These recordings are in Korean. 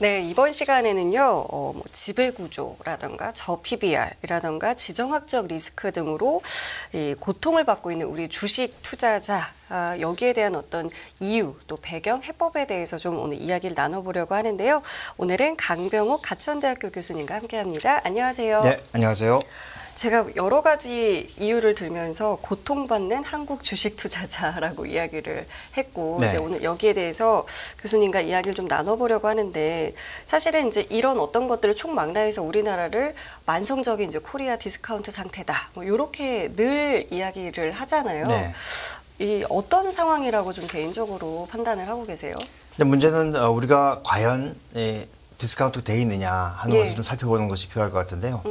네, 이번 시간에는요, 뭐 지배구조라던가 저PBR이라던가 지정학적 리스크 등으로 이 고통을 받고 있는 우리 주식 투자자, 여기에 대한 어떤 이유, 또 배경, 해법에 대해서 좀 오늘 이야기를 나눠보려고 하는데요. 오늘은 강병욱 가천대학교 교수님과 함께합니다. 안녕하세요. 네, 안녕하세요. 제가 여러 가지 이유를 들면서 고통받는 한국 주식 투자자라고 이야기를 했고, 네. 이제 오늘 여기에 대해서 교수님과 이야기를 좀 나눠보려고 하는데, 사실은 이제 이런 어떤 것들을 총망라해서 우리나라를 만성적인 이제 코리아 디스카운트 상태다, 뭐 이렇게 늘 이야기를 하잖아요. 네. 이 어떤 상황이라고 좀 개인적으로 판단을 하고 계세요? 근데 문제는 우리가 과연 디스카운트 돼 있느냐 하는 네. 것을 좀 살펴보는 것이 필요할 것 같은데요.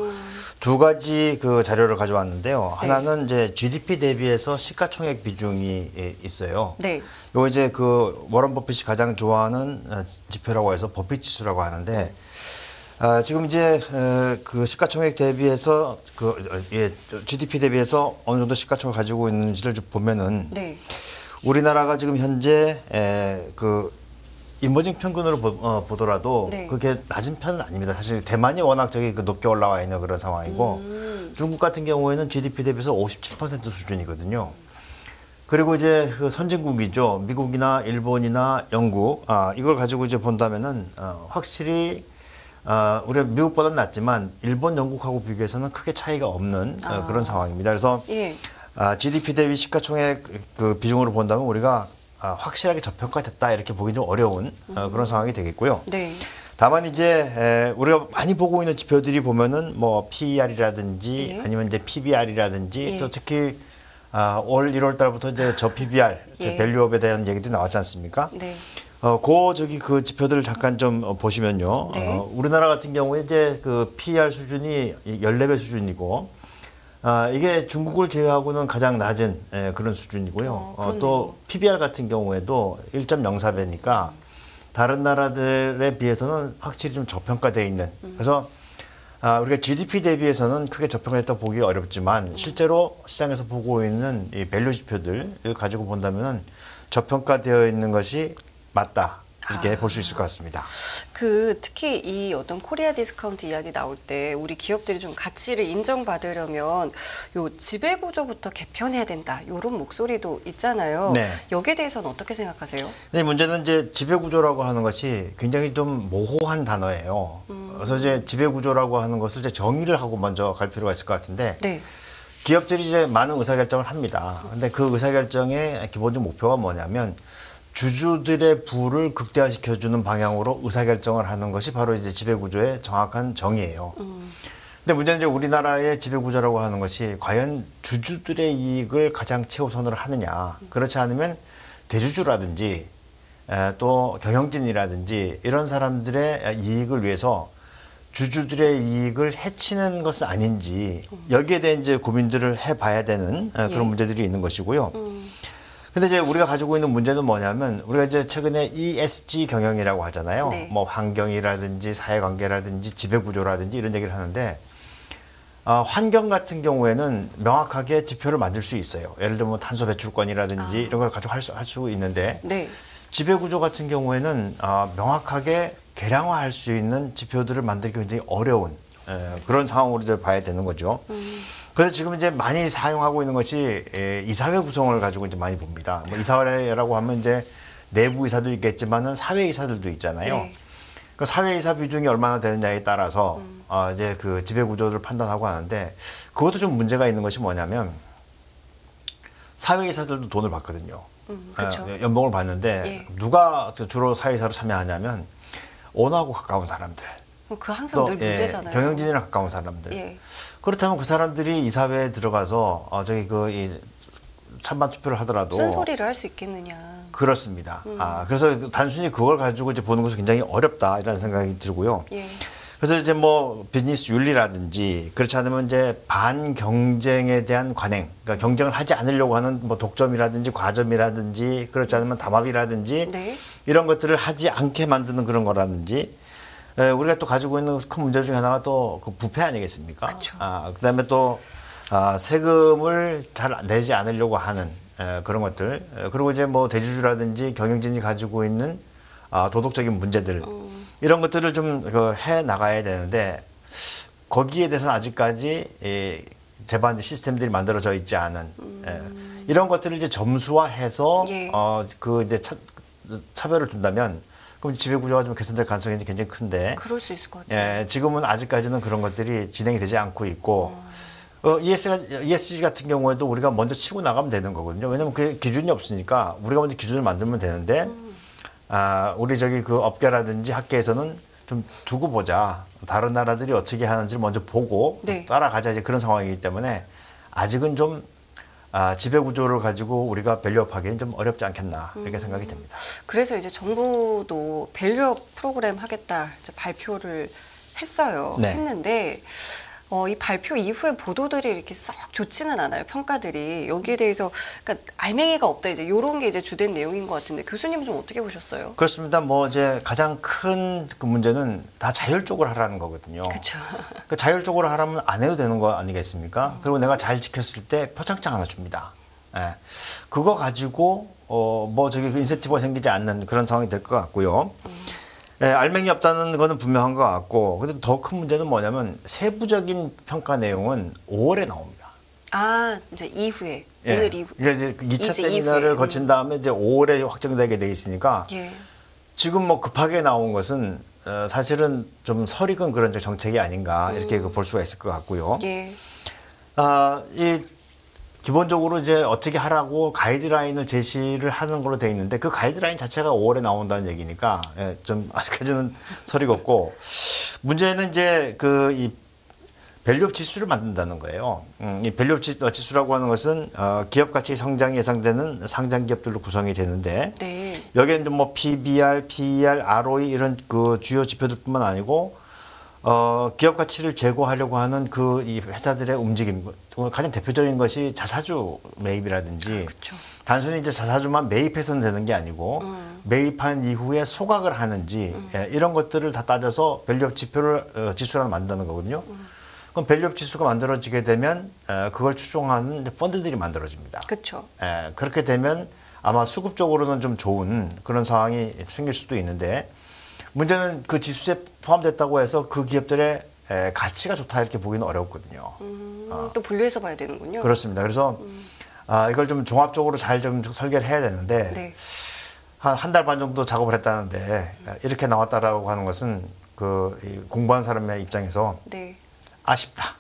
두 가지 그 자료를 가져왔는데요. 네. 하나는 이제 GDP 대비해서 시가총액 비중이 있어요. 네. 이거 이제 그 워런 버핏이 가장 좋아하는 지표라고 해서 버핏 지수라고 하는데 지금 이제 그 시가총액 대비해서 GDP 대비해서 어느 정도 시가총액을 가지고 있는지를 좀 보면은 네. 우리나라가 지금 현재 그 이머징 평균으로 보더라도 네. 그게 낮은 편은 아닙니다. 사실 대만이 워낙 저기 그 높게 올라와 있는 그런 상황이고 중국 같은 경우에는 GDP 대비해서 57% 수준이거든요. 그리고 이제 그 선진국이죠. 미국이나 일본이나 영국 이걸 가지고 이제 본다면은 확실히 우리가 미국보다는 낮지만 일본, 영국하고 비교해서는 크게 차이가 없는 그런 상황입니다. 그래서 예. GDP 대비 시가총액 그 비중으로 본다면 우리가 확실하게 저평가됐다 이렇게 보기 좀 어려운 그런 상황이 되겠고요. 네. 다만 이제 우리가 많이 보고 있는 지표들이 보면은 뭐 PER이라든지 예. 아니면 이제 PBR이라든지 예. 또 특히 올 1월 달부터 이제 저 PBR, 예. 밸류업에 대한 얘기도 나왔지 않습니까? 네. 그 지표들을 잠깐 좀 보시면요. 네. 우리나라 같은 경우에 이제 그 PER 수준이 14배 수준이고 이게 중국을 제외하고는 가장 낮은 그런 수준이고요. 또 PBR 같은 경우에도 1.04배니까 다른 나라들에 비해서는 확실히 좀 저평가되어 있는. 그래서 우리가 GDP 대비해서는 크게 저평가됐다고 보기 어렵지만 실제로 시장에서 보고 있는 이 밸류 지표들을 가지고 본다면은 저평가되어 있는 것이 맞다. 이렇게 볼 수 있을 것 같습니다. 특히 이 어떤 코리아 디스카운트 이야기 나올 때 우리 기업들이 좀 가치를 인정받으려면 요 지배 구조부터 개편해야 된다. 이런 목소리도 있잖아요. 네. 여기에 대해서는 어떻게 생각하세요? 근데 문제는 이제 지배구조라고 하는 것이 굉장히 좀 모호한 단어예요. 그래서 이제 지배구조라고 하는 것을 이제 정의를 하고 먼저 갈 필요가 있을 것 같은데 네. 기업들이 이제 많은 의사결정을 합니다. 근데 그 의사결정의 기본적 목표가 뭐냐면 주주들의 부를 극대화시켜주는 방향으로 의사결정을 하는 것이 바로 이제 지배구조의 정확한 정의예요. 근데 문제는 이제 우리나라의 지배구조라고 하는 것이 과연 주주들의 이익을 가장 최우선으로 하느냐. 그렇지 않으면 대주주라든지 또 경영진이라든지 이런 사람들의 이익을 위해서 주주들의 이익을 해치는 것은 아닌지 여기에 대한 이제 고민들을 해봐야 되는 그런 문제들이 있는 것이고요. 근데 이제 우리가 가지고 있는 문제는 뭐냐면 우리가 이제 최근에 ESG 경영이라고 하잖아요. 네. 뭐 환경이라든지 사회관계라든지 지배구조라든지 이런 얘기를 하는데 환경 같은 경우에는 명확하게 지표를 만들 수 있어요. 예를 들면 탄소 배출권이라든지 이런 걸 가지고 할 수 있는데 네. 지배구조 같은 경우에는 명확하게 계량화할 수 있는 지표들을 만들기 굉장히 어려운 그런 상황으로 이제 봐야 되는 거죠. 그래서 지금 이제 많이 사용하고 있는 것이 이사회 구성을 가지고 이제 많이 봅니다. 뭐 이사회라고 하면 이제 내부 이사도 있겠지만은 사회 이사들도 있잖아요. 네. 그 사회 이사 비중이 얼마나 되느냐에 따라서 이제 그 지배 구조를 판단하고 하는데 그것도 좀 문제가 있는 것이 뭐냐면 사회 이사들도 돈을 받거든요. 그렇죠. 연봉을 받는데 예. 누가 주로 사회 이사로 참여하냐면 오너하고 가까운 사람들. 그 항상 늘 문제잖아요. 경영진이랑 가까운 사람들. 예. 그렇다면 그 사람들이 이사회에 들어가서 찬반 투표를 하더라도 쓴소리를 할 수 있겠느냐. 그렇습니다. 그래서 단순히 그걸 가지고 이제 보는 것은 굉장히 어렵다 이런 생각이 들고요. 예. 그래서 이제 뭐 비즈니스 윤리라든지 그렇지 않으면 이제 반경쟁에 대한 관행, 그러니까 경쟁을 하지 않으려고 하는 뭐 독점이라든지 과점이라든지 그렇지 않으면 담합이라든지 네. 이런 것들을 하지 않게 만드는 그런 거라든지 우리가 또 가지고 있는 큰 문제 중에 하나가 또 그 부패 아니겠습니까? 그렇죠. 그다음에 또 세금을 잘 내지 않으려고 하는 그런 것들 그리고 이제 뭐 대주주라든지 경영진이 가지고 있는 도덕적인 문제들 이런 것들을 좀 해 나가야 되는데 거기에 대해서는 아직까지 제반 시스템들이 만들어져 있지 않은 이런 것들을 이제 점수화해서 예. 그 이제 차별을 준다면 그럼 지배 구조가 좀 개선될 가능성이 굉장히 큰데 그럴 수 있을 것 같아요. 지금은 아직까지는 그런 것들이 진행이 되지 않고 있고 ESG 같은 경우에도 우리가 먼저 치고 나가면 되는 거거든요. 왜냐하면 그 기준이 없으니까 우리가 먼저 기준을 만들면 되는데 우리 저기 그 업계라든지 학계에서는 좀 두고 보자. 다른 나라들이 어떻게 하는지를 먼저 보고 네. 따라가자 이제 그런 상황이기 때문에 아직은 좀 지배 구조를 가지고 우리가 밸류업하기는 좀 어렵지 않겠나 이렇게 생각이 됩니다. 그래서 이제 정부도 밸류업 프로그램 하겠다 이제 발표를 했어요. 네. 했는데 이 발표 이후에 보도들이 이렇게 썩 좋지는 않아요. 평가들이 여기에 대해서 그러니까 알맹이가 없다 이제 이런 게 이제 주된 내용인 것 같은데 교수님은 좀 어떻게 보셨어요? 그렇습니다. 뭐 이제 가장 큰 그 문제는 다 자율적으로 하라는 거거든요. 그렇죠. 그 자율적으로 하라면 안 해도 되는 거 아니겠습니까? 그리고 내가 잘 지켰을 때 표창장 하나 줍니다. 그거 가지고 뭐 저기 인센티브가 생기지 않는 그런 상황이 될 것 같고요. 알맹이 없다는 거는 분명한 것 같고, 근데 더 큰 문제는 뭐냐면 세부적인 평가 내용은 5월에 나옵니다. 이제 이후에 오늘 이후 이제 2차 이제 세미나를 이후에. 거친 다음에 이제 5월에 확정되게 돼 있으니까 예. 지금 뭐 급하게 나온 것은 사실은 좀 설익은 그런 정책이 아닌가 이렇게 볼 수가 있을 것 같고요. 예. 이 기본적으로 이제 어떻게 하라고 가이드라인을 제시를 하는 걸로 돼 있는데 그 가이드라인 자체가 5월에 나온다는 얘기니까 좀 아직까지는 설익 없고 문제는 이제 이 밸류업 지수를 만든다는 거예요. 이 밸류업 지수라고 하는 것은 기업 가치 성장이 예상되는 상장 기업들로 구성이 되는데 네. 여기에는 뭐 PBR, PER, ROE 이런 그 주요 지표들뿐만 아니고 기업 가치를 제고하려고 하는 이 회사들의 움직임, 가장 대표적인 것이 자사주 매입이라든지 그렇죠. 단순히 이제 자사주만 매입해서는 되는 게 아니고 매입한 이후에 소각을 하는지 이런 것들을 다 따져서 밸류업 지수를 만드는 거거든요. 그럼 밸류업 지수가 만들어지게 되면 그걸 추종하는 펀드들이 만들어집니다. 그렇죠. 그렇게 되면 아마 수급적으로는 좀 좋은 그런 상황이 생길 수도 있는데 문제는 그 지수에 포함됐다고 해서 그 기업들의 가치가 좋다 이렇게 보기는 어렵거든요. 또 분류해서 봐야 되는군요. 그렇습니다. 그래서 이걸 좀 종합적으로 잘 좀 설계를 해야 되는데 네. 한 달 반 정도 작업을 했다는데 이렇게 나왔다라고 하는 것은 이 공부한 사람의 입장에서 네. 아쉽다.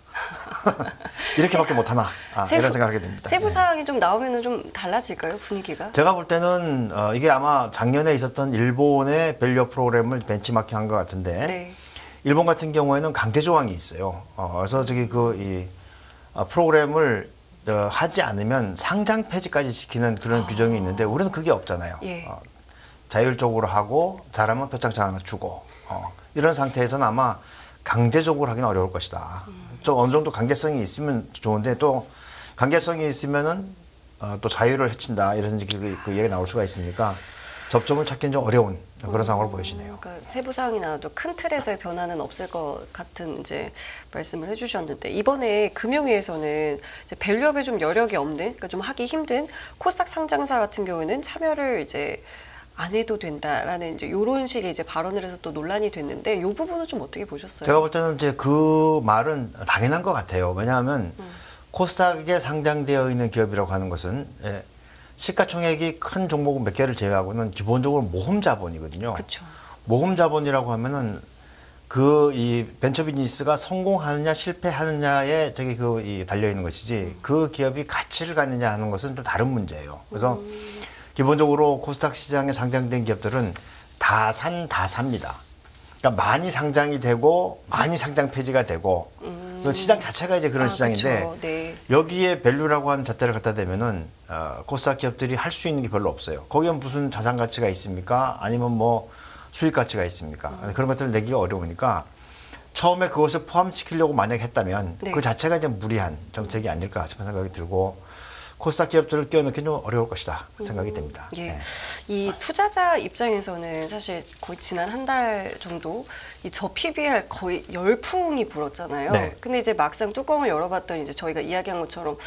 이렇게밖에 못하나 이런 생각을 하게 됩니다. 세부 사항이 좀 나오면은 좀 달라질까요 분위기가? 제가 볼 때는 이게 아마 작년에 있었던 일본의 밸류업 프로그램을 벤치마킹한 것 같은데 네. 일본 같은 경우에는 강제 조항이 있어요. 그래서 저기 이 프로그램을 하지 않으면 상장 폐지까지 시키는 그런 규정이 있는데 우리는 그게 없잖아요. 예. 자율적으로 하고 잘하면 표창장 하나 주고 이런 상태에서는 아마 강제적으로 하기는 어려울 것이다. 좀 어느 정도 강제성이 있으면 좋은데 또 강제성이 있으면은 또 자유를 해친다 이런 그 얘기가 나올 수가 있으니까 접점을 찾기는 좀 어려운 그런 상황으로 보여지네요. 그러니까 세부 사항이 나와도 큰 틀에서의 변화는 없을 것 같은 이제 말씀을 해주셨는데 이번에 금융위에서는 이제 밸류업에 좀 여력이 없는, 그러니까 좀 하기 힘든 코스닥 상장사 같은 경우에는 참여를 이제 안 해도 된다라는 이제 이런 식의 이제 발언을 해서 또 논란이 됐는데 이 부분은 좀 어떻게 보셨어요? 제가 볼 때는 이제 그 말은 당연한 것 같아요. 왜냐하면 코스닥에 상장되어 있는 기업이라고 하는 것은 시가총액이 큰 종목 몇 개를 제외하고는 기본적으로 모험 자본이거든요. 그렇죠. 모험 자본이라고 하면은 이 벤처 비즈니스가 성공하느냐 실패하느냐에 달려 있는 것이지 그 기업이 가치를 갖느냐 하는 것은 좀 다른 문제예요. 그래서 기본적으로 코스닥 시장에 상장된 기업들은 다 삽니다. 그러니까 많이 상장이 되고 많이 상장 폐지가 되고 그 시장 자체가 이제 그런 시장인데 그렇죠. 네. 여기에 밸류라고 하는 잣대를 갖다 대면은 코스닥 기업들이 할 수 있는 게 별로 없어요. 거기에 무슨 자산 가치가 있습니까? 아니면 뭐 수익 가치가 있습니까? 그런 것들을 내기가 어려우니까 처음에 그것을 포함시키려고 만약 했다면 네. 그 자체가 이제 무리한 정책이 아닐까 싶은 생각이 들고 코스닥 기업들을 끼워넣기 좀 어려울 것이다 생각이 됩니다. 예. 네. 이 투자자 입장에서는 사실 거의 지난 한 달 정도 이 저 PBR 거의 열풍이 불었잖아요. 네. 근데 이제 막상 뚜껑을 열어봤더니 이제 저희가 이야기한 것처럼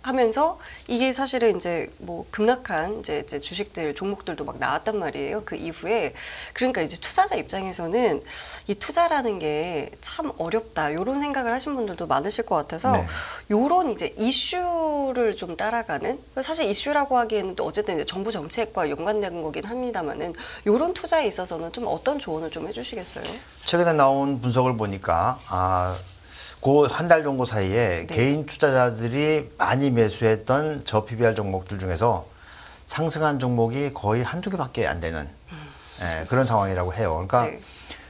하면서 이게 사실은 이제 뭐 급락한 이제 주식들 종목들도 막 나왔단 말이에요. 그 이후에 그러니까 이제 투자자 입장에서는 이 투자라는 게 참 어렵다 이런 생각을 하신 분들도 많으실 것 같아서 네. 요런 이제 이슈를 좀 따라가는 사실 이슈라고 하기에는 또 어쨌든 이제 정부 정책과 연관된 거긴 합니다만은 요런 투자에 있어서는 좀 어떤 조언을 좀 해주시겠어요? 최근에 나온 분석을 보니까 그 한 달 정도 사이에 네. 개인 투자자들이 많이 매수했던 저PBR 종목들 중에서 상승한 종목이 거의 한두 개밖에 안 되는 그런 상황이라고 해요. 그러니까 네.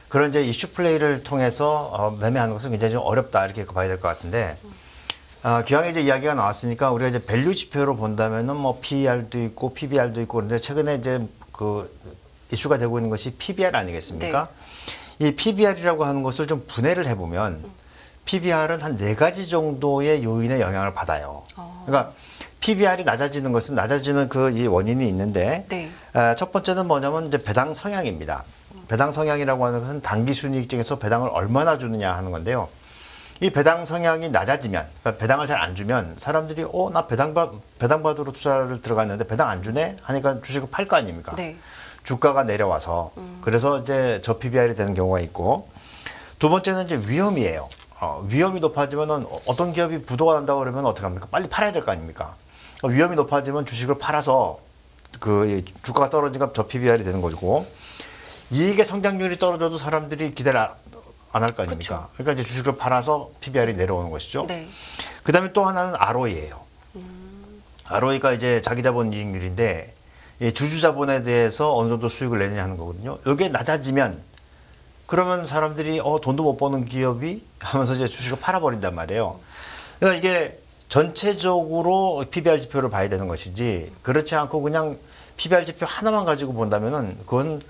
그런 이제 이슈 플레이를 통해서 매매하는 것은 굉장히 좀 어렵다 이렇게 봐야 될 것 같은데 기왕에 이제 이야기가 나왔으니까 우리가 이제 밸류 지표로 본다면은 뭐 PER도 있고 PBR도 있고 그런데 최근에 이제 그 이슈가 되고 있는 것이 PBR 아니겠습니까? 이 PBR이라고 하는 것을 좀 분해를 해보면 PBR은 한 4가지 정도의 요인의 영향을 받아요. 그러니까 PBR이 낮아지는 것은 낮아지는 그 이 원인이 있는데 네. 첫 번째는 뭐냐면 이제 배당 성향입니다. 배당 성향이라고 하는 것은 단기 순이익 중에서 배당을 얼마나 주느냐 하는 건데요. 이 배당 성향이 낮아지면, 그러니까 배당을 잘 안 주면 사람들이 나 배당 받으러 투자를 들어갔는데 배당 안 주네 하니까 주식을 팔 거 아닙니까? 네. 주가가 내려와서 그래서 이제 저PBR이 되는 경우가 있고 두 번째는 이제 위험이에요. 위험이 높아지면은 어떤 기업이 부도가 난다고 그러면 어떻게 합니까? 빨리 팔아야 될 거 아닙니까? 위험이 높아지면 주식을 팔아서 그 주가가 떨어지니까 저PBR이 되는 거고 이익의 성장률이 떨어져도 사람들이 기대를 안 할 거 아닙니까? 그쵸. 그러니까 이제 주식을 팔아서 PBR이 내려오는 것이죠. 네. 그다음에 또 하나는 ROE예요. ROE가 이제 자기 자본 이익률인데 이 주주 자본에 대해서 어느 정도 수익을 내느냐 하는 거거든요. 이게 낮아지면 그러면 사람들이 돈도 못 버는 기업이 하면서 이제 주식을 팔아버린단 말이에요. 그러니까 이게 전체적으로 PBR 지표를 봐야 되는 것이지 그렇지 않고 그냥 PBR 지표 하나만 가지고 본다면은 그건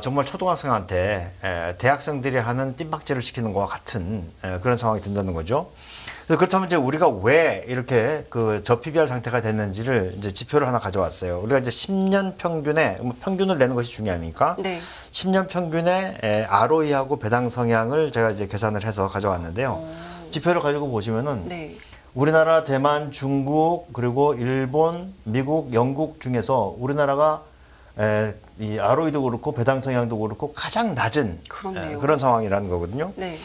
정말 초등학생한테 대학생들이 하는 뜀박질을 시키는 것과 같은 그런 상황이 된다는 거죠. 그래서 그렇다면 이제 우리가 왜 이렇게 그 저PBR 상태가 됐는지를 이제 지표를 하나 가져왔어요. 우리가 이제 10년 평균에 평균을 내는 것이 중요하니까 네. 10년 평균의 ROE하고 배당 성향을 제가 이제 계산을 해서 가져왔는데요. 지표를 가지고 보시면은 네. 우리나라, 대만, 중국, 그리고 일본, 미국, 영국 중에서 우리나라가 이 ROE도 그렇고 배당 성향도 그렇고 가장 낮은 그렇네요. 그런 상황이라는 거거든요. 네.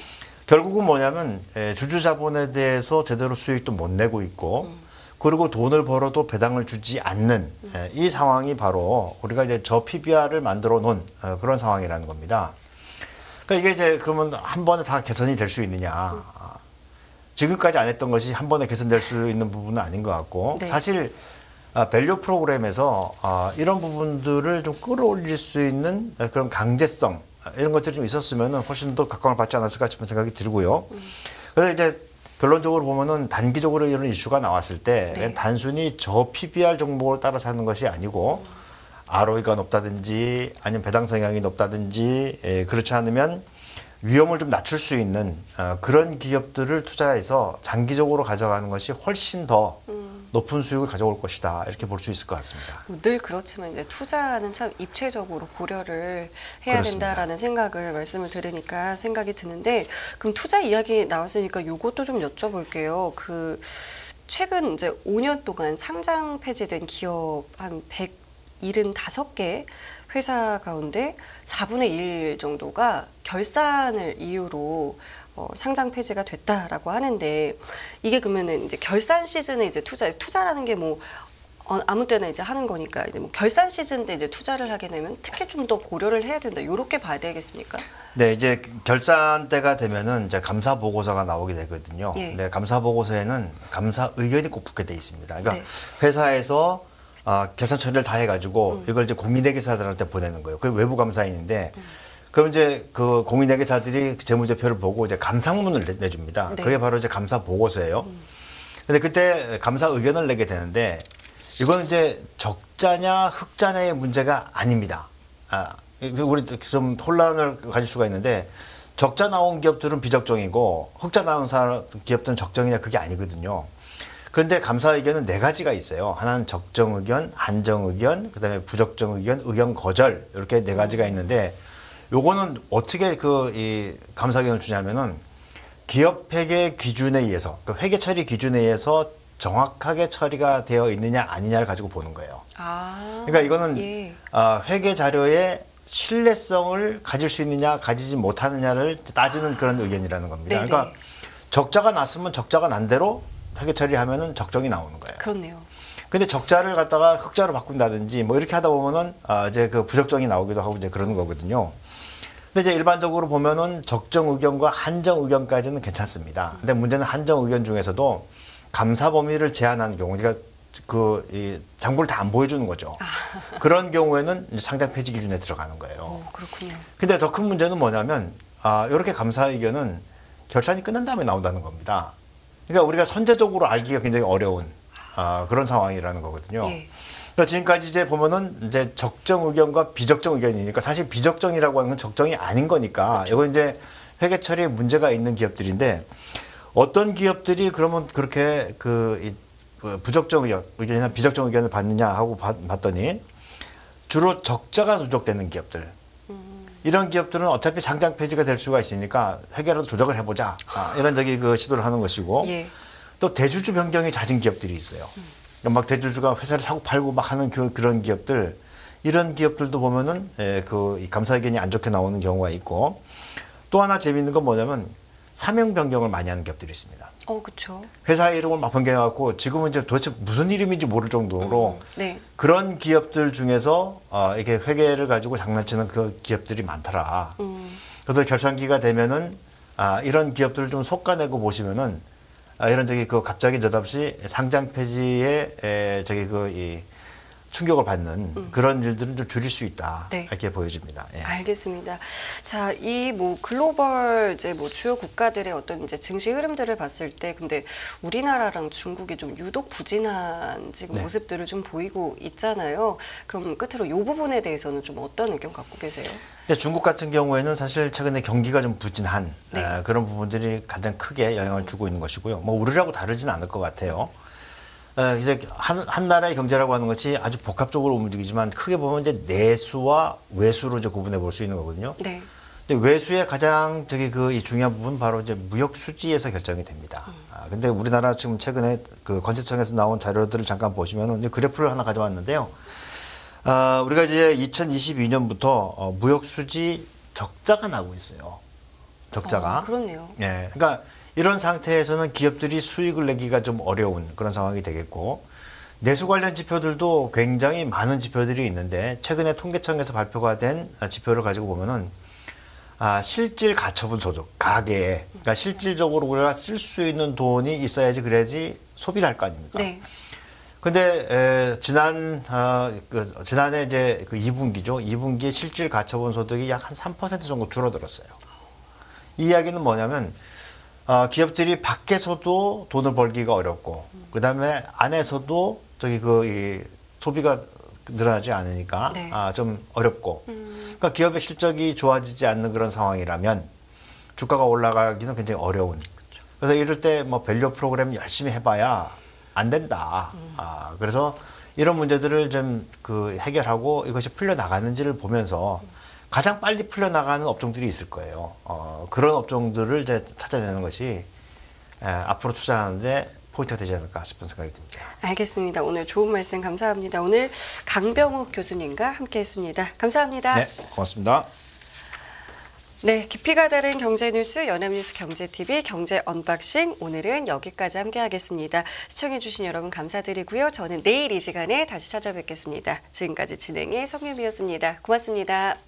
결국은 뭐냐면 주주 자본에 대해서 제대로 수익도 못 내고 있고 그리고 돈을 벌어도 배당을 주지 않는 이 상황이 바로 우리가 이제 저PBR을 만들어 놓은 그런 상황이라는 겁니다. 그러니까 이게 이제 그러면 한 번에 다 개선이 될 수 있느냐? 지금까지 안 했던 것이 한 번에 개선될 수 있는 부분은 아닌 것 같고 네. 사실 밸류 프로그램에서 이런 부분들을 좀 끌어올릴 수 있는 그런 강제성 이런 것들이 좀 있었으면 훨씬 더 각광을 받지 않았을까 싶은 생각이 들고요. 그래서 이제 결론적으로 보면은 단기적으로 이런 이슈가 나왔을 때 네. 단순히 저PBR 종목을 따라서 하는 것이 아니고 ROE가 높다든지 아니면 배당 성향이 높다든지 그렇지 않으면 위험을 좀 낮출 수 있는 그런 기업들을 투자해서 장기적으로 가져가는 것이 훨씬 더 높은 수익을 가져올 것이다 이렇게 볼 수 있을 것 같습니다. 늘 그렇지만 이제 투자는 참 입체적으로 고려를 해야 그렇습니다. 된다라는 생각을 말씀을 들으니까 생각이 드는데 그럼 투자 이야기 나왔으니까 요것도 좀 여쭤볼게요. 그 최근 이제 5년 동안 상장 폐지된 기업 한 175개 회사 가운데 4분의 1 정도가 결산을 이유로 상장 폐지가 됐다라고 하는데 이게 그러면은 이제 결산 시즌에 이제 투자라는 게 뭐 아무 때나 이제 하는 거니까 이제 뭐 결산 시즌 때 이제 투자를 하게 되면 특히 좀 더 고려를 해야 된다. 요렇게 봐야 되겠습니까? 네, 이제 결산 때가 되면은 이제 감사 보고서가 나오게 되거든요. 예. 네, 감사 보고서에는 감사 의견이 꼭 붙게 돼 있습니다. 그러니까 네. 회사에서 결산 처리를 다 해가지고 이걸 이제 공인회계사들한테 보내는 거예요. 그 외부 감사인인데 그럼 이제 그 공인회계사들이 재무제표를 보고 이제 감상문을 내줍니다. 네. 그게 바로 이제 감사 보고서예요. 근데 그때 감사 의견을 내게 되는데 이거는 이제 적자냐 흑자냐의 문제가 아닙니다. 우리 좀 혼란을 가질 수가 있는데 적자 나온 기업들은 비적정이고 흑자 나온 기업들은 적정이냐 그게 아니거든요. 그런데 감사 의견은 4가지가 있어요. 하나는 적정 의견, 한정 의견, 그다음에 부적정 의견, 의견 거절 이렇게 4가지가 있는데 요거는 어떻게 이 감사 의견을 주냐면은 기업 회계 기준에 의해서, 그 회계 처리 기준에 의해서 정확하게 처리가 되어 있느냐 아니냐를 가지고 보는 거예요. 아, 그러니까 이거는 예. 회계 자료의 신뢰성을 가질 수 있느냐 가지지 못하느냐를 따지는 그런 의견이라는 겁니다. 네네. 그러니까 적자가 났으면 적자가 난 대로 회계 처리하면은 적정이 나오는 거예요. 그렇네요. 근데 적자를 갖다가 흑자로 바꾼다든지 뭐 이렇게 하다 보면은 이제 그 부적정이 나오기도 하고 이제 그러는 거거든요. 근데 이제 일반적으로 보면은 적정 의견과 한정 의견까지는 괜찮습니다. 근데 문제는 한정 의견 중에서도 감사 범위를 제한하는 경우, 그러니까 이 장부를 다 안 보여주는 거죠. 그런 경우에는 이제 상장 폐지 기준에 들어가는 거예요. 그렇군요. 근데 더 큰 문제는 뭐냐면 이렇게 감사 의견은 결산이 끝난 다음에 나온다는 겁니다. 그러니까 우리가 선제적으로 알기가 굉장히 어려운 그런 상황이라는 거거든요. 예. 그러니까 지금까지 이제 보면은 이제 적정 의견과 비적정 의견이니까 사실 비적정이라고 하는 건 적정이 아닌 거니까 이건 이제 회계 처리에 문제가 있는 기업들인데 어떤 기업들이 그러면 그렇게 그 부적정 의견이나 비적정 의견을 받느냐 하고 봤더니 주로 적자가 누적되는 기업들. 이런 기업들은 어차피 상장 폐지가 될 수가 있으니까 회계라도 조정을 해보자. 이런 그 시도를 하는 것이고 예. 또 대주주 변경이 잦은 기업들이 있어요. 막 대주주가 회사를 사고 팔고 막 하는 그런 기업들, 이런 기업들도 보면은 이 감사 의견이 안 좋게 나오는 경우가 있고 또 하나 재미있는 건 뭐냐면 사명 변경을 많이 하는 기업들이 있습니다. 그렇죠. 회사 이름을 막 변경해갖고 지금은 이제 도대체 무슨 이름인지 모를 정도로 네. 그런 기업들 중에서 이렇게 회계를 가지고 장난치는 그 기업들이 많더라. 그래서 결산기가 되면은 이런 기업들을 좀 솎아내고 보시면은 이런 그 갑자기 느닷없이 상장 폐지에 이 충격을 받는 그런 일들은 좀 줄일 수 있다. 네. 이렇게 보여집니다. 예. 알겠습니다. 자, 이 글로벌 이제 주요 국가들의 어떤 이제 증시 흐름들을 봤을 때, 근데 우리나라랑 중국이 좀 유독 부진한 지금 네. 모습들을 좀 보이고 있잖아요. 그럼 끝으로 이 부분에 대해서는 좀 어떤 의견 갖고 계세요? 근데 중국 같은 경우에는 사실 최근에 경기가 좀 부진한 네. 그런 부분들이 가장 크게 영향을 주고 있는 것이고요. 뭐 우리라고 다르진 않을 것 같아요. 이제 한 나라의 경제라고 하는 것이 아주 복합적으로 움직이지만 크게 보면 이제 내수와 외수로 이제 구분해 볼 수 있는 거거든요. 네. 근데 외수의 가장 이 중요한 부분 바로 이제 무역 수지에서 결정이 됩니다. 근데 우리나라 지금 최근에 그 관세청에서 나온 자료들을 잠깐 보시면은 이제 그래프를 하나 가져왔는데요. 우리가 이제 2022년부터 무역 수지 적자가 나고 있어요. 적자가. 그렇네요. 예. 그러니까 이런 상태에서는 기업들이 수익을 내기가 좀 어려운 그런 상황이 되겠고 내수 관련 지표들도 굉장히 많은 지표들이 있는데 최근에 통계청에서 발표가 된 지표를 가지고 보면은 실질 가처분 소득 가계에 그러니까 실질적으로 우리가 쓸 수 있는 돈이 있어야지 그래야지 소비를 할 거 아닙니까? 네. 근데 지난해 이제 그 2분기죠. 2분기에 실질 가처분 소득이 약 한 3% 정도 줄어들었어요. 이 이야기는 뭐냐면 기업들이 밖에서도 돈을 벌기가 어렵고 그다음에 안에서도 이 소비가 늘어나지 않으니까 네. 좀 어렵고 그러니까 기업의 실적이 좋아지지 않는 그런 상황이라면 주가가 올라가기는 굉장히 어려운. 그래서 이럴 때 뭐 밸류 프로그램 열심히 해봐야 안 된다. 그래서 이런 문제들을 좀 해결하고 이것이 풀려 나가는지를 보면서 가장 빨리 풀려 나가는 업종들이 있을 거예요. 그런 업종들을 이제 찾아내는 것이 앞으로 투자하는데 포인트가 되지 않을까 싶은 생각이 듭니다. 알겠습니다. 오늘 좋은 말씀 감사합니다. 오늘 강병욱 교수님과 함께했습니다. 감사합니다. 네, 고맙습니다. 네, 깊이가 다른 경제 뉴스 연합뉴스 경제TV 경제 언박싱 오늘은 여기까지 함께하겠습니다. 시청해주신 여러분 감사드리고요. 저는 내일 이 시간에 다시 찾아뵙겠습니다. 지금까지 진행의 성유미였습니다. 고맙습니다.